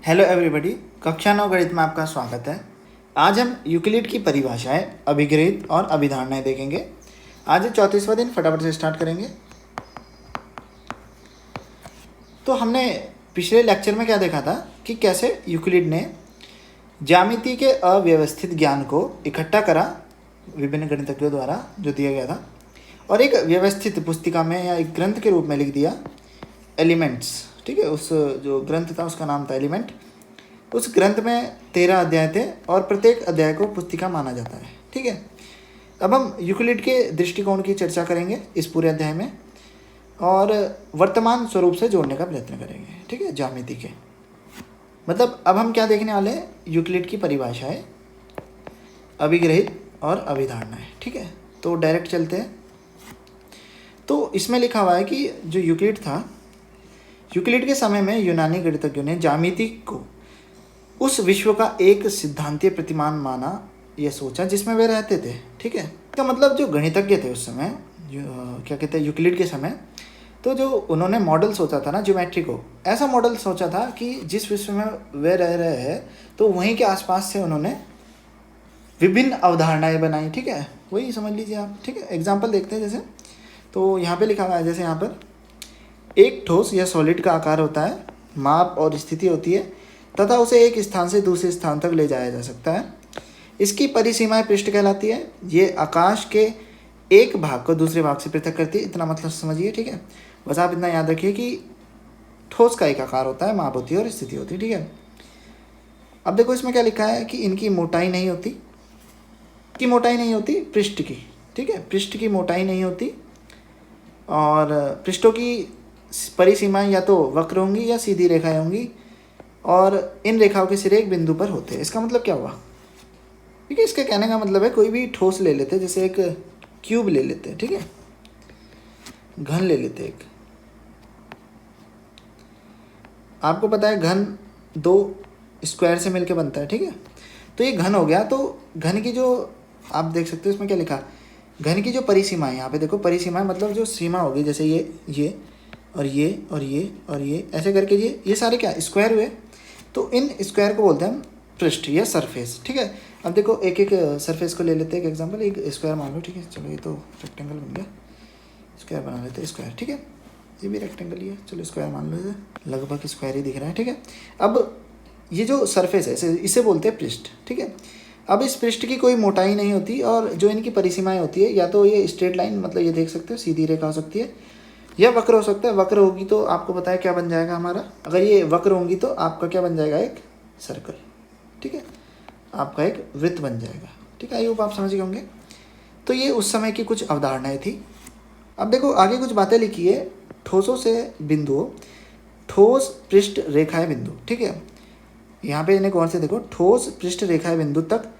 Hello everybody, कक्षा 9 गणित में आपका स्वागत है। आज हम यूक्लिड की परिभाषाएं, अभिग्रहित और अभिधारणाएं देखेंगे। आज 34वां दिन, फटाफट से स्टार्ट करेंगे। तो हमने पिछले लेक्चर में क्या देखा था कि कैसे यूक्लिड ने ज्यामिति के अव्यवस्थित ज्ञान को इकट्ठा करा विभिन्न गणितज्ञों द्वारा, जो दिया गया था, और एक व्यवस्थित पुस्तिका में या एक ग्रंथ के रूप में लिख दिया, एलिमेंट्स। ठीक है, उस जो ग्रंथ था उसका नाम था एलिमेंट। उस ग्रंथ में 13 अध्याय थे और प्रत्येक अध्याय को पुस्तिका माना जाता है। ठीक है, अब हम यूक्लिड के दृष्टिकोण की चर्चा करेंगे इस पूरे अध्याय में और वर्तमान स्वरूप से जोड़ने का प्रयत्न करेंगे। ठीक है, ज्यामिति के मतलब अब हम क्या देखने वाले हैं, यूक्लिड की परिभाषाएं, अभिग्रहित और अभिधारणाएं। ठीक है, तो डायरेक्ट चलते हैं। तो इसमें लिखा हुआ है कि जो यूक्लिड था, यूक्लिड के समय में यूनानी गणितज्ञों ने ज्यामिति को उस विश्व का एक सिद्धांतीय प्रतिमान माना, यह सोचा जिसमें वे रहते थे। ठीक है, इसका मतलब जो गणितज्ञ थे उस समय, क्या कहते हैं, यूक्लिड के समय, तो जो उन्होंने मॉडल सोचा था ना, ज्योमेट्री को ऐसा मॉडल सोचा था कि जिस विश्व में वे रह रहे हैं तो वहीं के आसपास से उन्होंने विभिन्न अवधारणाएं बनाई। ठीक है, वही समझ लीजिए आप। ठीक है, एग्जाम्पल देखते हैं। जैसे तो यहाँ पे लिखा हुआ है, जैसे यहाँ पर एक ठोस या सॉलिड का आकार होता है, माप और स्थिति होती है तथा उसे एक स्थान से दूसरे स्थान तक ले जाया जा सकता है। इसकी परिसीमाएं पृष्ठ कहलाती है। ये आकाश के एक भाग को दूसरे भाग से पृथक करती है। इतना मतलब समझिए। ठीक है, बस आप इतना याद रखिए कि ठोस का एक आकार होता है, माप होती है और स्थिति होती है। ठीक है, अब देखो इसमें क्या लिखा है कि इनकी मोटाई नहीं होती, की मोटाई नहीं होती पृष्ठ की। ठीक है, पृष्ठ की मोटाई नहीं होती और पृष्ठों की परिसीमाएं या तो वक्र होंगी या सीधी रेखाएं होंगी और इन रेखाओं के सिरे एक बिंदु पर होते हैं। इसका मतलब क्या हुआ? ठीक है, इसके कहने का मतलब है कोई भी ठोस ले लेते, जैसे एक क्यूब ले लेते हैं। ठीक है, घन ले लेते एक। आपको पता है घन 2 स्क्वायर से मिलके बनता है। ठीक है, तो ये घन हो गया। तो घन की जो आप देख सकते हो इसमें क्या लिखा, घन की जो परिसीमाएं, यहाँ पे देखो परिसीमाएं मतलब जो सीमा होगी, जैसे ये और ये और ये और ये ऐसे करके ये सारे क्या स्क्वायर हुए। तो इन स्क्वायर को बोलते हैं हम पृष्ठ या सरफेस। ठीक है, अब देखो एक एक सरफेस को ले लेते हैं। एक एग्जांपल, एक स्क्वायर मान लो। ठीक है, चलो ये तो रेक्टेंगल बन गया, स्क्वायर बना लेते हैं। स्क्वायर, ठीक है, ये भी रेक्टेंगल ही है, चलो स्क्वायर मान लो, लगभग स्क्वायर ही दिख रहा है। ठीक है, अब ये जो सरफेस है इसे बोलते हैं पृष्ठ। ठीक है, अब इस पृष्ठ की कोई मोटाई नहीं होती और जो इनकी परिसीमाएं होती है, या तो ये स्ट्रेट लाइन, मतलब ये देख सकते हो सीधी रेखा हो सकती है, या वक्र हो सकता है। वक्र होगी तो आपको पता है क्या बन जाएगा हमारा, अगर ये वक्र होंगी तो आपका क्या बन जाएगा, एक सर्कल। ठीक है, आपका एक वृत्त बन जाएगा। ठीक है, आई होप आप समझ गए होंगे। तो ये उस समय की कुछ अवधारणाएं थी। अब देखो आगे कुछ बातें लिखी है, ठोसों से बिंदुओं, ठोस पृष्ठ रेखाएं बिंदु। ठीक है, यहाँ पे इन्हें कौन से देखो, ठोस पृष्ठ रेखाएं बिंदु तक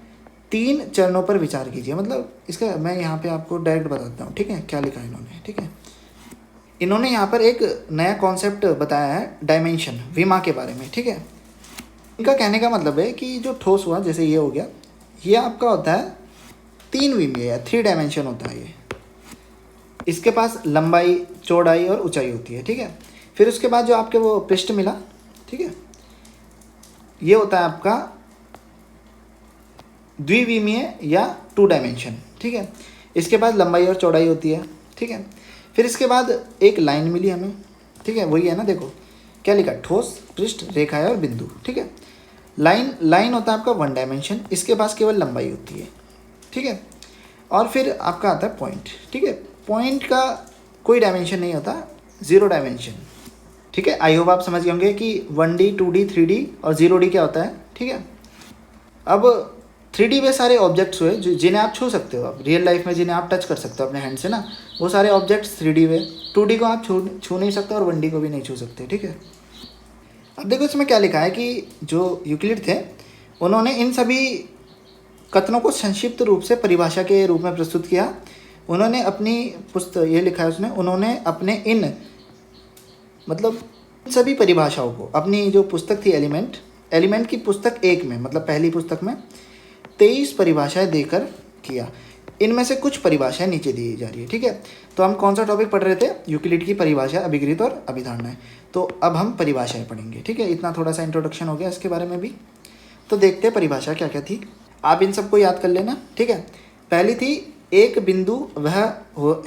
3 चरणों पर विचार कीजिए। मतलब इसका मैं यहाँ पे आपको डायरेक्ट बताता हूँ। ठीक है, क्या लिखा है इन्होंने। ठीक है, इन्होंने यहाँ पर एक नया कॉन्सेप्ट बताया है, डायमेंशन, विमा के बारे में। ठीक है, इनका कहने का मतलब है कि जो ठोस हुआ, जैसे ये हो गया, ये आपका होता है 3 विमीय या 3 डायमेंशन होता है ये। इसके पास लंबाई, चौड़ाई और ऊंचाई होती है। ठीक है, फिर उसके बाद जो आपके वो पृष्ठ मिला, ठीक है, ये होता है आपका द्विविमीय या 2 डायमेंशन। ठीक है, इसके बाद लंबाई और चौड़ाई होती है। ठीक है, फिर इसके बाद एक लाइन मिली हमें। ठीक है, वही है ना, देखो क्या लिखा, ठोस पृष्ठ रेखाएं और बिंदु। ठीक है, लाइन होता है आपका 1 डायमेंशन, इसके पास केवल लंबाई होती है। ठीक है, और फिर आपका आता है पॉइंट। ठीक है, पॉइंट का कोई डायमेंशन नहीं होता, 0 डायमेंशन। ठीक है, आई होप आप समझ गए होंगे कि 1D 2D 3D और 0D क्या होता है। ठीक है, अब 3D वे सारे ऑब्जेक्ट्स हुए जिन्हें आप छू सकते हो, आप रियल लाइफ में जिन्हें आप टच कर सकते हो अपने हैंड से ना, वो सारे ऑब्जेक्ट्स 3D हुए। 2D को आप छू नहीं सकते और 1D को भी नहीं छू सकते। ठीक है, अब देखो इसमें क्या लिखा है कि जो यूक्लिड थे उन्होंने इन सभी कथनों को संक्षिप्त रूप से परिभाषा के रूप में प्रस्तुत किया। उन्होंने अपनी पुस्तक, ये लिखा है उसने, उन्होंने अपने इन मतलब सभी परिभाषाओं को अपनी जो पुस्तक थी एलिमेंट की पुस्तक 1 में, मतलब पहली पुस्तक में 23 परिभाषाएं देकर किया। इनमें से कुछ परिभाषाएं नीचे दी जा रही है, ठीक है। तो हम कौन सा टॉपिक पढ़ रहे थे? यूक्लिड की परिभाषा, अभिगृहित और अभिधारणाएं। तो अब हम परिभाषाएं पढ़ेंगे, ठीक है। इतना थोड़ा सा इंट्रोडक्शन हो गया इसके बारे में भी। तो देखते हैं परिभाषा क्या क्या थी, आप इन सबको याद कर लेना, ठीक है। पहली थी, एक बिंदु वह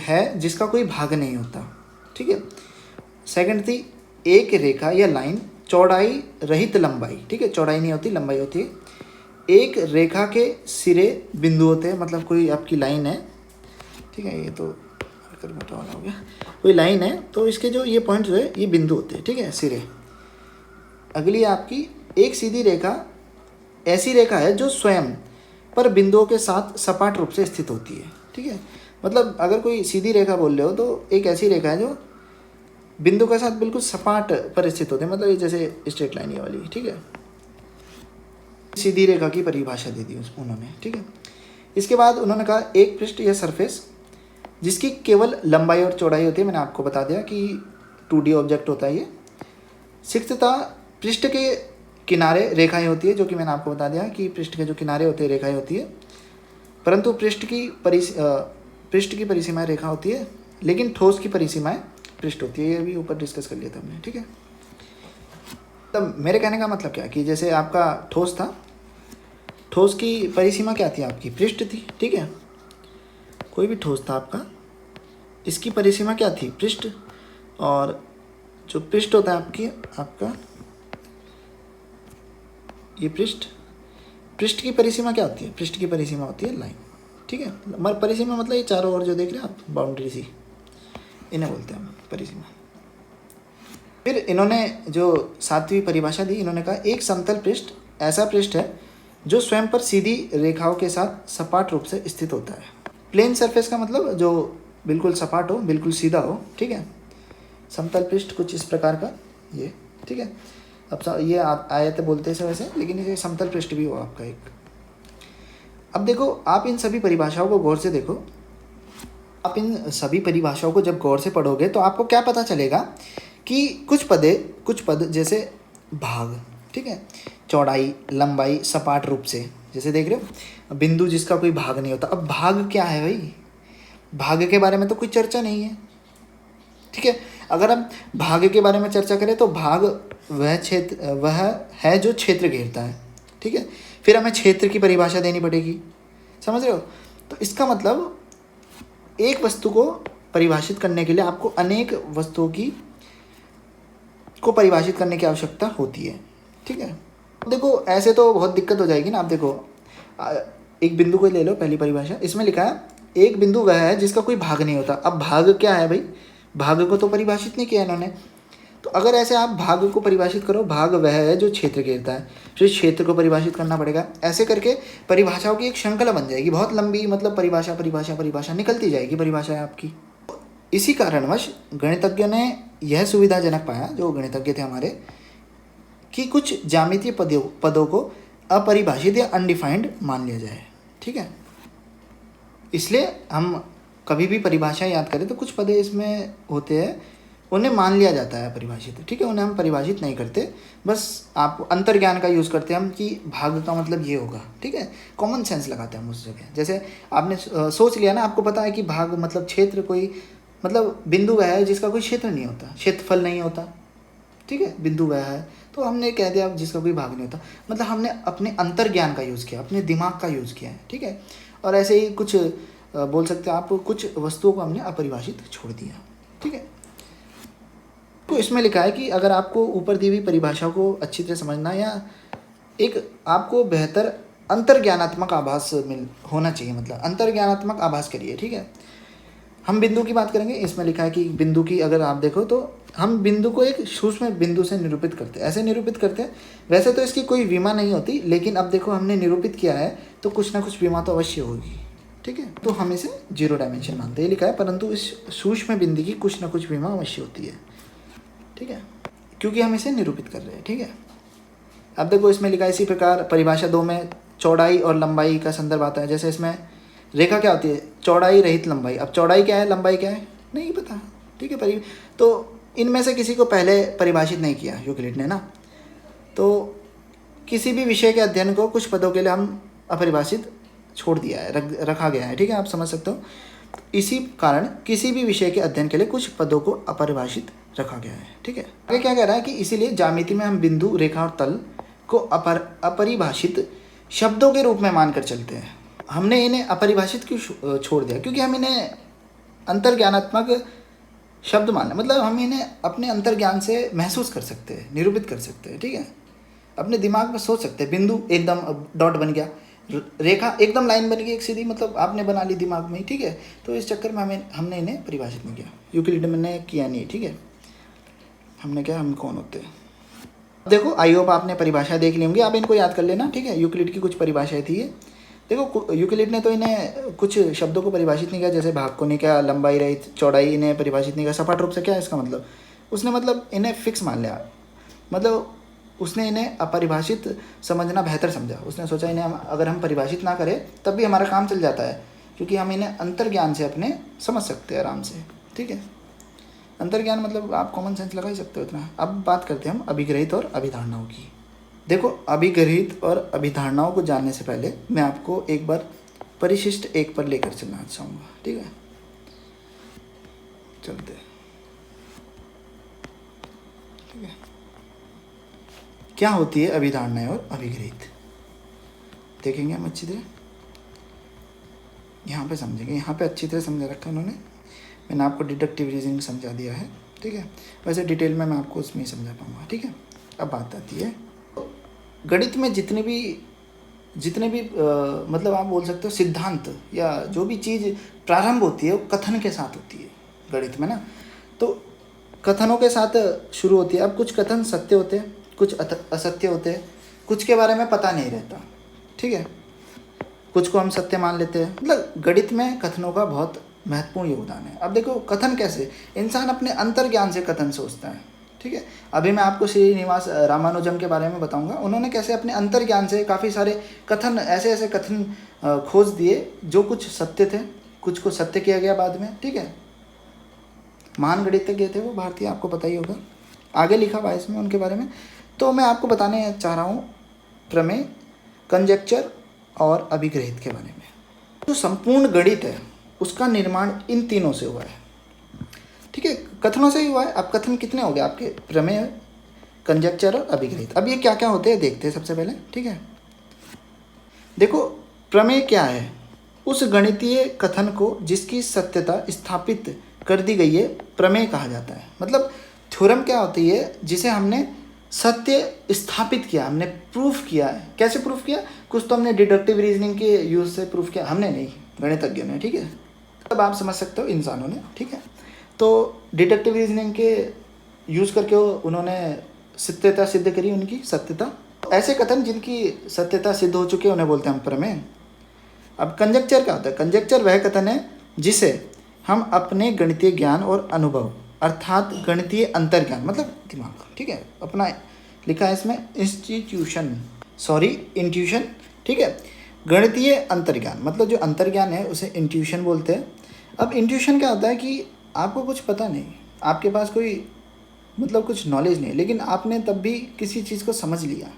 है जिसका कोई भाग नहीं होता, ठीक है। सेकंड थी, एक रेखा या लाइन चौड़ाई रहित लंबाई, ठीक है, चौड़ाई नहीं होती, लंबाई होती है। एक रेखा के सिरे बिंदु होते हैं, मतलब कोई आपकी लाइन है, ठीक है, ये तो मोटा वाला हो गया, कोई लाइन है तो इसके जो ये पॉइंट जो है ये बिंदु होते हैं, ठीक है, सिरे। अगली आपकी, एक सीधी रेखा ऐसी रेखा है जो स्वयं पर बिंदुओं के साथ सपाट रूप से स्थित होती है, ठीक है। मतलब अगर कोई सीधी रेखा बोल रहे हो तो एक ऐसी रेखा है जो बिंदु के साथ बिल्कुल सपाट पर स्थित होते हैं, मतलब ये जैसे स्ट्रेट लाइन वाली, ठीक है। सीधी रेखा की परिभाषा दे दी उन्होंने, ठीक है। इसके बाद उन्होंने कहा, एक पृष्ठ या सरफेस जिसकी केवल लंबाई और चौड़ाई होती है, मैंने आपको बता दिया कि 2D ऑब्जेक्ट होता है ये। सिक्स्थ था, पृष्ठ के किनारे रेखाएं होती है, जो कि मैंने आपको बता दिया कि पृष्ठ के जो किनारे होते हैं रेखाएं होती है, परंतु पृष्ठ की परिसीमाएं रेखा होती है, लेकिन ठोस की परिसीमाएं पृष्ठ होती है। ये भी ऊपर डिस्कस कर लिया था हमने, ठीक है। तब मेरे कहने का मतलब क्या कि जैसे आपका ठोस था, ठोस की परिसीमा क्या थी? आपकी पृष्ठ थी, ठीक है। कोई भी ठोस था आपका, इसकी परिसीमा क्या थी? पृष्ठ। और जो पृष्ठ होता है आपका ये पृष्ठ की परिसीमा क्या होती है? पृष्ठ की परिसीमा होती है लाइन, ठीक है। परिसीमा मतलब ये चारों ओर जो देख रहे हैं आप, बाउंड्री सी, इन्हें बोलते हैं हम परिसीमा। फिर इन्होंने जो 7वीं परिभाषा दी, इन्होंने कहा, एक समतल पृष्ठ ऐसा पृष्ठ है जो स्वयं पर सीधी रेखाओं के साथ सपाट रूप से स्थित होता है। प्लेन सरफेस का मतलब जो बिल्कुल सपाट हो, बिल्कुल सीधा हो, ठीक है। समतल पृष्ठ कुछ इस प्रकार का ये, ठीक है। अब ये आयत बोलते हैं वैसे, लेकिन ये समतल पृष्ठ भी हो आपका एक। अब देखो, आप इन सभी परिभाषाओं को गौर से देखो, आप इन सभी परिभाषाओं को जब गौर से पढ़ोगे तो आपको क्या पता चलेगा कि कुछ पद जैसे भाग, ठीक है, चौड़ाई, लंबाई, सपाट रूप से, जैसे देख रहे हो, बिंदु जिसका कोई भाग नहीं होता। अब भाग क्या है भाई? भाग के बारे में तो कोई चर्चा नहीं है, ठीक है। अगर हम भाग के बारे में चर्चा करें तो भाग वह है जो क्षेत्र घेरता है, ठीक है। फिर हमें क्षेत्र की परिभाषा देनी पड़ेगी, समझ रहे हो? तो इसका मतलब एक वस्तु को परिभाषित करने के लिए आपको अनेक वस्तुओं को परिभाषित करने की आवश्यकता होती है, ठीक है। देखो, ऐसे तो बहुत दिक्कत हो जाएगी ना। आप देखो, एक बिंदु को ले लो, पहली परिभाषा, इसमें लिखा है, एक बिंदु वह है जिसका कोई भाग नहीं होता। अब भाग क्या है भाई? भाग को तो परिभाषित नहीं किया इन्होंने। तो अगर ऐसे आप भाग को परिभाषित करो, भाग वह है जो क्षेत्र घेरता है, फिर क्षेत्र को परिभाषित करना पड़ेगा। ऐसे करके परिभाषाओं की एक श्रृंखला बन जाएगी, बहुत लंबी, मतलब परिभाषा निकलती जाएगी परिभाषाएं आपकी। इसी कारणवश गणितज्ञ ने यह सुविधाजनक पाया, जो गणितज्ञ थे हमारे, कि कुछ ज्यामितीय पदों को अपरिभाषित या अनडिफाइंड मान लिया जाए, ठीक है। इसलिए हम कभी भी परिभाषा याद करें तो कुछ पद इसमें होते हैं, उन्हें मान लिया जाता है परिभाषित, ठीक है। उन्हें हम परिभाषित नहीं करते, बस आप अंतर्ज्ञान का यूज़ करते हैं हम कि भाग का मतलब ये होगा, ठीक है। कॉमन सेंस लगाते हैं हम उस जगह। जैसे आपने सोच लिया ना, आपको पता है कि भाग मतलब क्षेत्र, कोई मतलब बिंदु वह है जिसका कोई क्षेत्र नहीं होता, क्षेत्रफल नहीं होता, ठीक है, बिंदु वह है। तो हमने कह दिया जिसका कोई भाग नहीं होता, मतलब हमने अपने अंतर्ज्ञान का यूज़ किया, अपने दिमाग का यूज़ किया है, ठीक है। और ऐसे ही कुछ बोल सकते हैं आप, कुछ वस्तुओं को हमने अपरिभाषित छोड़ दिया, ठीक है। तो इसमें लिखा है कि अगर आपको ऊपर दी हुई परिभाषा को अच्छी तरह समझना, या एक आपको बेहतर अंतर्ज्ञानात्मक आभास होना चाहिए, मतलब अंतर्ज्ञानात्मक आभास करिए, ठीक है। हम बिंदु की बात करेंगे। इसमें लिखा है कि बिंदु की अगर आप देखो तो हम बिंदु को एक सूक्ष्म बिंदु से निरूपित करते हैं, ऐसे निरूपित करते हैं। वैसे तो इसकी कोई विमा नहीं होती, लेकिन अब देखो हमने निरूपित किया है तो कुछ ना कुछ विमा तो अवश्य होगी, ठीक है। तो हम इसे 0 डायमेंशन मानते हैं, लिखा है, परंतु इस सूक्ष्म बिंदु की कुछ ना कुछ विमा अवश्य होती है, ठीक है, क्योंकि हम इसे निरूपित कर रहे हैं, ठीक है। अब देखो, इसमें लिखा है इसी प्रकार परिभाषा 2 में चौड़ाई और लंबाई का संदर्भ आता है। जैसे इसमें रेखा क्या होती है? चौड़ाई रहित लंबाई। अब चौड़ाई क्या है, लंबाई क्या है, नहीं पता, ठीक है। तो इनमें से किसी को पहले परिभाषित नहीं किया यूक्लिड ने ना। तो किसी भी विषय के अध्ययन को कुछ पदों के लिए हम अपरिभाषित छोड़ दिया है, रखा गया है, ठीक है, आप समझ सकते हो। इसी कारण किसी भी विषय के अध्ययन के लिए कुछ पदों को अपरिभाषित रखा गया है, ठीक है। आगे क्या कह रहा है कि इसीलिए ज्यामिति में हम बिंदु, रेखा और तल को अपरिभाषित शब्दों के रूप में मानकर चलते हैं। हमने इन्हें अपरिभाषित क्यों छोड़ दिया? क्योंकि हम इन्हें अंतर्ज्ञानात्मक शब्द मानना, मतलब हम इन्हें अपने अंतर्ज्ञान से महसूस कर सकते हैं, निरूपित कर सकते हैं, ठीक है। अपने दिमाग में सोच सकते हैं। बिंदु एकदम डॉट बन गया, रेखा एकदम लाइन बन गई एक सीधी, मतलब आपने बना ली दिमाग में ही, ठीक है। तो इस चक्कर में हमने इन्हें परिभाषित नहीं किया, यूक्लिड ने किया नहीं, ठीक है। हमने क्या, हम कौन होते हैं? देखो, आई होप आपने परिभाषा देख ली होंगी, आप इनको याद कर लेना, ठीक है। यूक्लिड की कुछ परिभाषाएं थी ये। देखो, यूक्लिड ने तो इन्हें कुछ शब्दों को परिभाषित नहीं किया, जैसे भाग को नहीं किया, लंबाई रहित, चौड़ाई इन्हें परिभाषित नहीं किया। सपाट रूप से क्या है इसका मतलब? उसने मतलब इन्हें फिक्स मान लिया, मतलब उसने इन्हें अपरिभाषित समझना बेहतर समझा। उसने सोचा इन्हें अगर हम परिभाषित ना करें तब भी हमारा काम चल जाता है, क्योंकि हम इन्हें अंतर्ज्ञान से अपने समझ सकते हैं आराम से, ठीक है। अंतर्ज्ञान मतलब आप कॉमन सेंस लगा ही सकते हो इतना। अब बात करते हैं हम अभिग्रहित और अभिधारणाओं की। देखो, अभिग्रहित और अभिधारणाओं को जानने से पहले मैं आपको एक बार परिशिष्ट एक पर लेकर चलना चाहूँगा, ठीक है। चलते, ठीक है। क्या होती है अभिधारणाएं और अभिग्रहित, देखेंगे हम अच्छी तरह, यहाँ पे समझेंगे। यहाँ पे अच्छी तरह समझा रखा है उन्होंने, मैंने आपको डिडक्टिव रीजनिंग समझा दिया है, ठीक है। वैसे डिटेल में मैं आपको उसमें ही समझा पाऊँगा, ठीक है। अब बात आती है गणित में जितने भी मतलब आप बोल सकते हो सिद्धांत या जो भी चीज़ प्रारंभ होती है वो कथन के साथ होती है गणित में ना। तो कथनों के साथ शुरू होती है। अब कुछ कथन सत्य होते हैं, कुछ असत्य होते हैं, कुछ के बारे में पता नहीं रहता, ठीक है। कुछ को हम सत्य मान लेते हैं। मतलब गणित में कथनों का बहुत महत्वपूर्ण योगदान है। अब देखो, कथन कैसे, इंसान अपने अंतर्ज्ञान से कथन सोचता है, ठीक है। अभी मैं आपको श्रीनिवास रामानुजम के बारे में बताऊंगा, उन्होंने कैसे अपने अंतर्ज्ञान से काफ़ी सारे कथन, ऐसे कथन खोज दिए जो कुछ सत्य थे, कुछ को सत्य किया गया बाद में, ठीक है। महान गणितज्ञ थे वो, भारतीय, आपको पता ही होगा, आगे लिखा हुआ है इसमें उनके बारे में। तो मैं आपको बताने चाह रहा हूँ प्रमेय, कंजेक्चर और अभिग्रहित के बारे में। जो संपूर्ण गणित है उसका निर्माण इन तीनों से हुआ है, ठीक है, कथनों से ही हुआ है। अब कथन कितने हो गए आपके? प्रमेय, कंजेक्चर और अभिग्रहित। अब ये क्या क्या होते हैं देखते हैं सबसे पहले, ठीक है। देखो, प्रमेय क्या है? उस गणितीय कथन को जिसकी सत्यता स्थापित कर दी गई है प्रमेय कहा जाता है। मतलब थ्योरम क्या होती है? जिसे हमने सत्य स्थापित किया, हमने प्रूफ किया है। कैसे प्रूफ किया? कुछ तो हमने डिडक्टिव रीजनिंग के यूज से प्रूफ किया, हमने नहीं, गणितज्ञों ने, ठीक है। तब आप समझ सकते हो इंसानों ने, ठीक है। तो डिडक्टिव रीजनिंग के यूज़ करके उन्होंने सत्यता सिद्ध करी, उनकी सत्यता। ऐसे कथन जिनकी सत्यता सिद्ध हो चुकी है उन्हें बोलते हैं हम प्रमेय। अब कंजेक्चर क्या होता है? कंजेक्चर वह कथन है जिसे हम अपने गणितीय ज्ञान और अनुभव, अर्थात गणितीय अंतर्ज्ञान, मतलब दिमाग, ठीक है, अपना लिखा है इसमें इंट्यूशन, ठीक है। गणितीय अंतर्ज्ञान, मतलब जो अंतर्ज्ञान है उसे इंट्यूशन बोलते हैं। अब इंट्यूशन क्या होता है कि आपको कुछ पता नहीं, आपके पास कोई मतलब कुछ नॉलेज नहीं, लेकिन आपने तब भी किसी चीज़ को समझ लिया,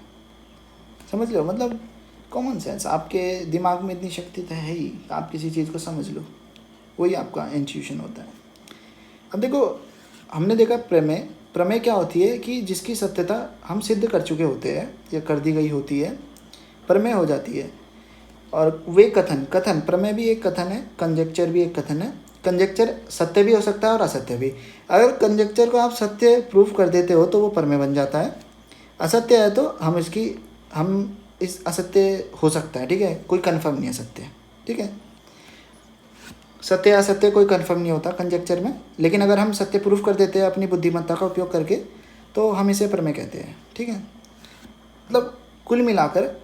समझ लो, मतलब कॉमन सेंस, आपके दिमाग में इतनी शक्ति तो है ही, आप किसी चीज़ को समझ लो, वही आपका इंट्यूशन होता है। अब देखो, हमने देखा प्रमेय क्या होती है कि जिसकी सत्यता हम सिद्ध कर चुके होते हैं या कर दी गई होती है, प्रमेय हो जाती है। और वे कथन प्रमेय भी एक कथन है, कंजेक्चर भी एक कथन है। कंजेक्चर सत्य भी हो सकता है और असत्य भी। अगर कंजेक्चर को आप सत्य प्रूफ कर देते हो तो वो प्रमेय बन जाता है। असत्य है तो हम इस असत्य हो सकता है, ठीक है, कोई कंफर्म नहीं है सत्य, ठीक है। सत्य असत्य कोई कंफर्म नहीं होता कंजेक्चर में, लेकिन अगर हम सत्य प्रूफ कर देते हैं अपनी बुद्धिमत्ता का उपयोग करके तो हम इसे प्रमेय कहते हैं, ठीक है। मतलब कुल मिलाकर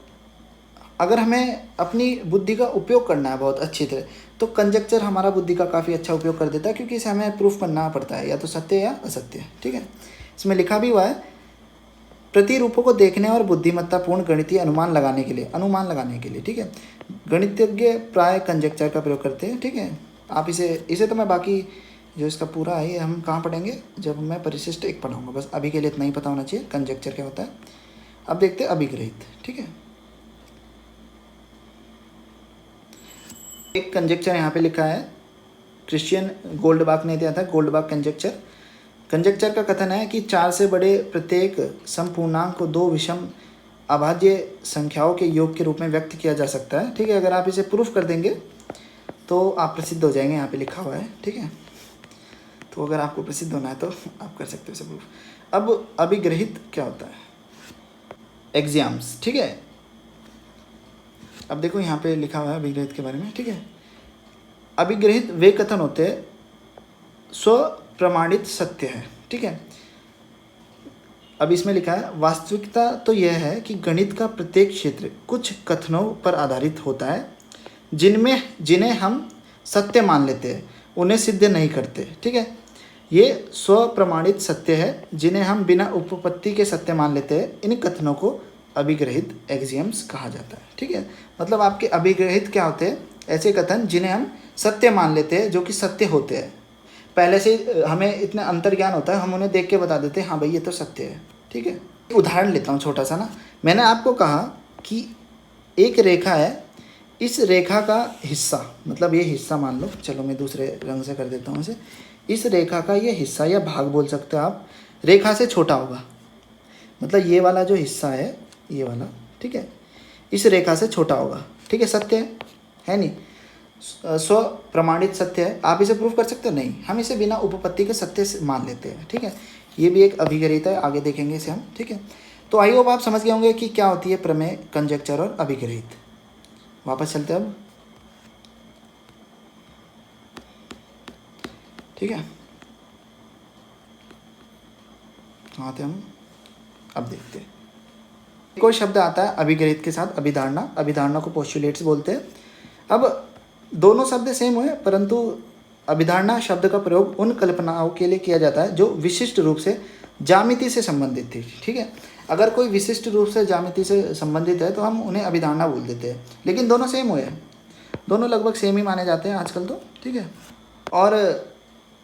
अगर हमें अपनी बुद्धि का उपयोग करना है बहुत अच्छी तरह, तो कंजेक्चर हमारा बुद्धि का काफ़ी अच्छा उपयोग कर देता है, क्योंकि इसे हमें प्रूफ करना पड़ता है या तो सत्य या असत्य, ठीक है। इसमें लिखा भी हुआ है, प्रतिरूपों को देखने और बुद्धिमत्तापूर्ण गणितीय अनुमान लगाने के लिए, ठीक है, गणितज्ञ प्राय कंजेक्चर का प्रयोग करते हैं, ठीक है। आप इसे तो मैं बाकी जो इसका पूरा है हम कहाँ पढ़ेंगे, जब मैं परिशिष्ट एक पढ़ाऊँगा। बस अभी के लिए इतना ही पता होना चाहिए कंजेक्चर क्या होता है। अब देखते हैं अभिग्रहित, ठीक है। एक कंजेक्चर यहाँ पे लिखा है, क्रिश्चियन गोल्डबाक ने दिया था, गोल्डबाक कंजेक्चर। कंजेक्चर का कथन है कि 4 से बड़े प्रत्येक संपूर्णांक को 2 विषम अभाज्य संख्याओं के योग के रूप में व्यक्त किया जा सकता है। ठीक है, अगर आप इसे प्रूफ कर देंगे तो आप प्रसिद्ध हो जाएंगे, यहाँ पे लिखा हुआ है। ठीक है, तो अगर आपको प्रसिद्ध होना है तो आप कर सकते हो इसे प्रूफ। अब अभिग्रहित क्या होता है? एग्जाम्स। ठीक है, अब देखो यहाँ पे लिखा हुआ है अभिग्रहित के बारे में। ठीक है, अभिग्रहित वे कथन होते हैं स्वप्रमाणित सत्य है। ठीक है, अब इसमें लिखा है वास्तविकता तो यह है कि गणित का प्रत्येक क्षेत्र कुछ कथनों पर आधारित होता है जिन्हें हम सत्य मान लेते हैं, उन्हें सिद्ध नहीं करते। ठीक है, ये स्वप्रमाणित सत्य है जिन्हें हम बिना उपपत्ति के सत्य मान लेते हैं। इन कथनों को अभिग्रहित एक्सियम्स कहा जाता है। ठीक है, मतलब आपके अभिग्रहित क्या होते हैं? ऐसे कथन जिन्हें हम सत्य मान लेते हैं, जो कि सत्य होते हैं। पहले से हमें इतना अंतर्ज्ञान होता है, हम उन्हें देख के बता देते हैं हाँ भाई ये तो सत्य है। ठीक है, उदाहरण लेता हूँ छोटा सा ना। मैंने आपको कहा कि एक रेखा है, इस रेखा का हिस्सा, मतलब ये हिस्सा मान लो, चलो मैं दूसरे रंग से कर देता हूँ इसे। इस रेखा का ये हिस्सा या भाग बोल सकते हो आप, रेखा से छोटा होगा। मतलब ये वाला जो हिस्सा है, ये वाला, ठीक है, इस रेखा से छोटा होगा। ठीक है, सत्य है नहीं? स्व प्रमाणित सत्य है। आप इसे प्रूफ कर सकते हो? नहीं, हम इसे बिना उपपत्ति के सत्य से मान लेते हैं। ठीक है, ये भी एक अभिग्रहित है, आगे देखेंगे इसे हम। ठीक है, तो आई होप आप समझ गए होंगे कि क्या होती है प्रमेय, कंजेक्चर और अभिग्रहित। वापस चलते हैं अब। ठीक है, हाँ तो हम अब देखते हैं। कोई शब्द आता है अभिग्रहित के साथ, अभिधारणा। अभिधारणा को पोस्टुलेट्स बोलते हैं। अब दोनों शब्द सेम हुए, परंतु अभिधारणा शब्द का प्रयोग उन कल्पनाओं के लिए किया जाता है जो विशिष्ट रूप से ज्यामिति से संबंधित थी। ठीक है, अगर कोई विशिष्ट रूप से ज्यामिति से संबंधित है तो हम उन्हें अभिधारणा बोल देते हैं। लेकिन दोनों सेम हुए, दोनों लगभग सेम ही माने जाते हैं आजकल तो। ठीक है, और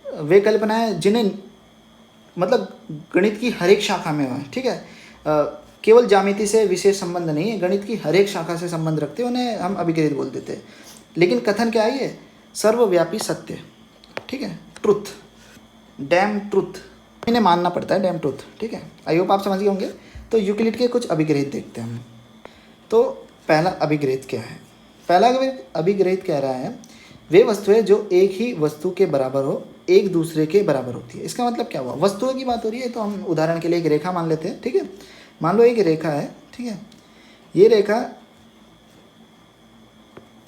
वे कल्पनाएं जिन्हें मतलब गणित की हर एक शाखा में हुए। ठीक है, केवल ज्यामिति से विशेष संबंध नहीं है, गणित की हर एक शाखा से संबंध रखते हैं, उन्हें हम अभिग्रहित बोल देते हैं। लेकिन कथन क्या है? ये सर्वव्यापी सत्य। ठीक है, ट्रुथ, डैम ट्रुथ, इन्हें मानना पड़ता है, डैम ट्रुथ। ठीक है, आई होप आप समझ गए होंगे। तो यूक्लिड के कुछ अभिग्रहित देखते हैं हम। तो पहला अभिग्रहित क्या है? पहला अभिग्रहित कह रहा है वे वस्तुएं जो एक ही वस्तु के बराबर हो, एक दूसरे के बराबर होती है। इसका मतलब क्या हुआ? वस्तुओं की बात हो रही है, तो हम उदाहरण के लिए एक रेखा मान लेते हैं। ठीक है, मान लो एक रेखा है। ठीक है, ये रेखा,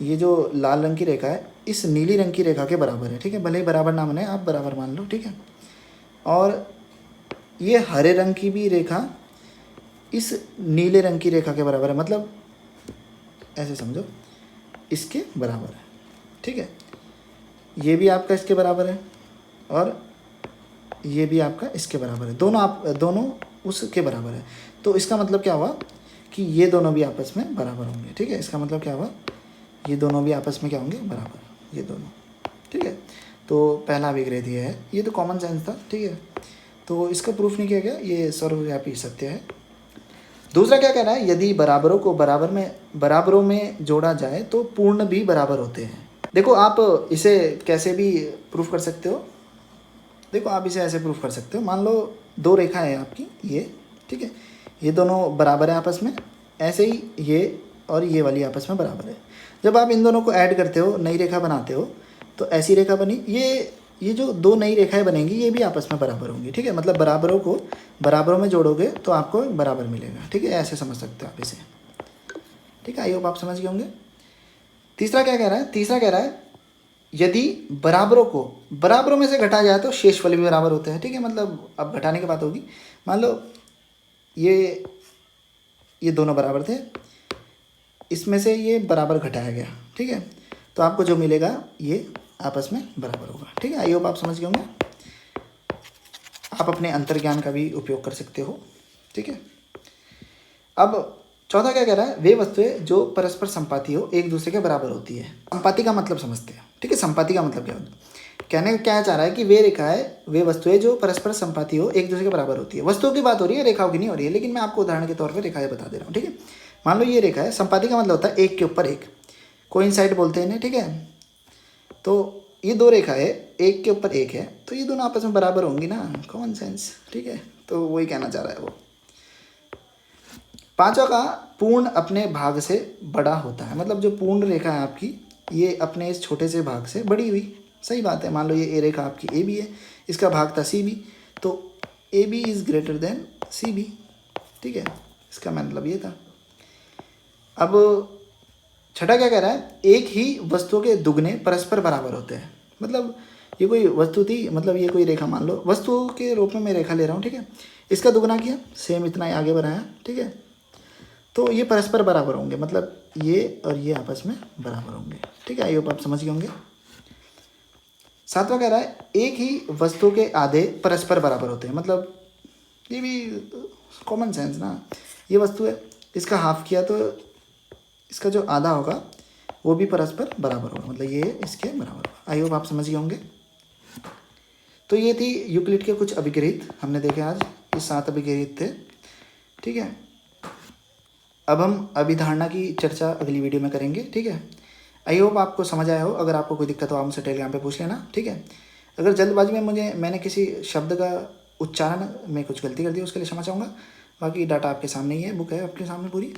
ये जो लाल रंग की रेखा है इस नीली रंग की रेखा के बराबर है। ठीक है, भले ही बराबर ना माने, आप बराबर मान लो। ठीक है, और ये हरे रंग की भी रेखा इस नीले रंग की रेखा के बराबर है, मतलब ऐसे समझो इसके बराबर है। ठीक है, ये भी आपका इसके बराबर है और ये भी आपका इसके बराबर है, दोनों उसके बराबर है। तो इसका मतलब क्या हुआ कि ये दोनों भी आपस में बराबर होंगे। ठीक है, इसका मतलब क्या हुआ? ये दोनों भी आपस में क्या होंगे? बराबर, ये दोनों। ठीक है, तो पहला अभिग्रहित ये है, ये तो कॉमन सेंस था। ठीक है, तो इसका प्रूफ नहीं किया गया, ये सर्वव्यापी सत्य है। दूसरा क्या कह रहा है? यदि बराबरों को बराबरों में जोड़ा जाए तो पूर्ण भी बराबर होते हैं। देखो आप इसे कैसे भी प्रूफ कर सकते हो। देखो आप इसे ऐसे प्रूफ कर सकते हो, मान लो दो रेखा है आपकी ये। ठीक है, ये दोनों बराबर है आपस में, ऐसे ही ये और ये वाली आपस में बराबर है। जब आप इन दोनों को ऐड करते हो, नई रेखा बनाते हो, तो ऐसी रेखा बनी, ये जो दो नई रेखाएं बनेंगी ये भी आपस में बराबर होंगी। ठीक है, मतलब बराबरों को बराबरों में जोड़ोगे तो आपको बराबर मिलेगा। ठीक है, ऐसे समझ सकते हो आप इसे। ठीक है, आई होप आप समझ गए होंगे। तीसरा क्या कह रहा है? तीसरा कह रहा है यदि बराबरों को बराबरों में से घटा जाए तो शेषफल भी बराबर होते हैं। ठीक है, मतलब अब घटाने की बात होगी। मान लो ये दोनों बराबर थे, इसमें से ये बराबर घटाया गया। ठीक है, तो आपको जो मिलेगा ये आपस में बराबर होगा। ठीक है, आई होप आप समझ गए होंगे। आप अपने अंतर्ज्ञान का भी उपयोग कर सकते हो। ठीक है, अब चौथा क्या कह रहा है? वे वस्तुएं जो परस्पर संपाती हो, एक दूसरे के बराबर होती है। संपाती का मतलब समझते हैं। ठीक है, संपाती का मतलब क्या होता है? कहने क्या चाह रहा है कि वे वस्तुएं जो परस्पर संपाती हो, एक दूसरे के बराबर होती है। वस्तुओं की बात हो रही है, रेखाओं की नहीं हो रही है, लेकिन मैं आपको उदाहरण के तौर पर रेखाएं बता दे रहा हूँ। ठीक है, मान लो ये रेखा है, संपाती का मतलब होता है एक के ऊपर एक, कोइंसाइड बोलते हैं इन्हें। ठीक है, तो ये दो रेखाएं एक के ऊपर एक है, तो ये दोनों आपस में बराबर होंगी ना, कॉमन सेंस, ठीक है। तो वही कहना चाह रहा है वो। पांचवा का पूर्ण अपने भाग से बड़ा होता है, मतलब जो पूर्ण रेखा है आपकी ये अपने इस छोटे से भाग से बड़ी हुई। सही बात है, मान लो ये ए रेखा आपकी ए बी है, इसका भाग था सी बी, तो A B is greater than C B, ठीक है, इसका मतलब ये था। अब छठा क्या कह रहा है, एक ही वस्तु के दुगने परस्पर बराबर होते हैं। मतलब ये कोई वस्तु थी, मतलब ये कोई रेखा मान लो, वस्तु के रूप में मैं रेखा ले रहा हूँ, ठीक है, इसका दुगना किया, सेम इतना ही आगे बढ़ाया, ठीक है, तो ये परस्पर बराबर होंगे, मतलब ये और ये आपस में बराबर होंगे, ठीक है। आई होप आप समझ गए होंगे। सातवां कह रहा है, एक ही वस्तु के आधे परस्पर बराबर होते हैं, मतलब ये भी कॉमन सेंस ना, ये वस्तु है, इसका हाफ किया तो इसका जो आधा होगा वो भी परस्पर बराबर होगा, मतलब ये इसके बराबर होगा। आई होप आप समझ गए होंगे। तो ये थी यूक्लिड के कुछ अभिगृहित हमने देखे आज, ये 7 अभिगृहित थे, ठीक है। अब हम अभिधारणा की चर्चा अगली वीडियो में करेंगे, ठीक है। आई होप आपको समझ आया हो, अगर आपको कोई दिक्कत हो आप मुझसे टेलीग्राम पे पूछ लेना, ठीक है। अगर जल्दबाजी में मैंने किसी शब्द का उच्चारण में कुछ गलती कर दी उसके लिए क्षमा चाहूँगा। बाकी डाटा आपके सामने ही है, बुक है आपके सामने पूरी,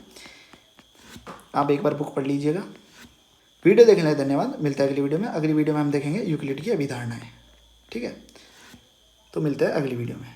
आप एक बार बुक पढ़ लीजिएगा। वीडियो देखने के लिए धन्यवाद, मिलता है अगली वीडियो में। अगली वीडियो में हम देखेंगे यूक्लिड की अभिधारणाएँ, ठीक है। तो मिलता है अगली वीडियो में।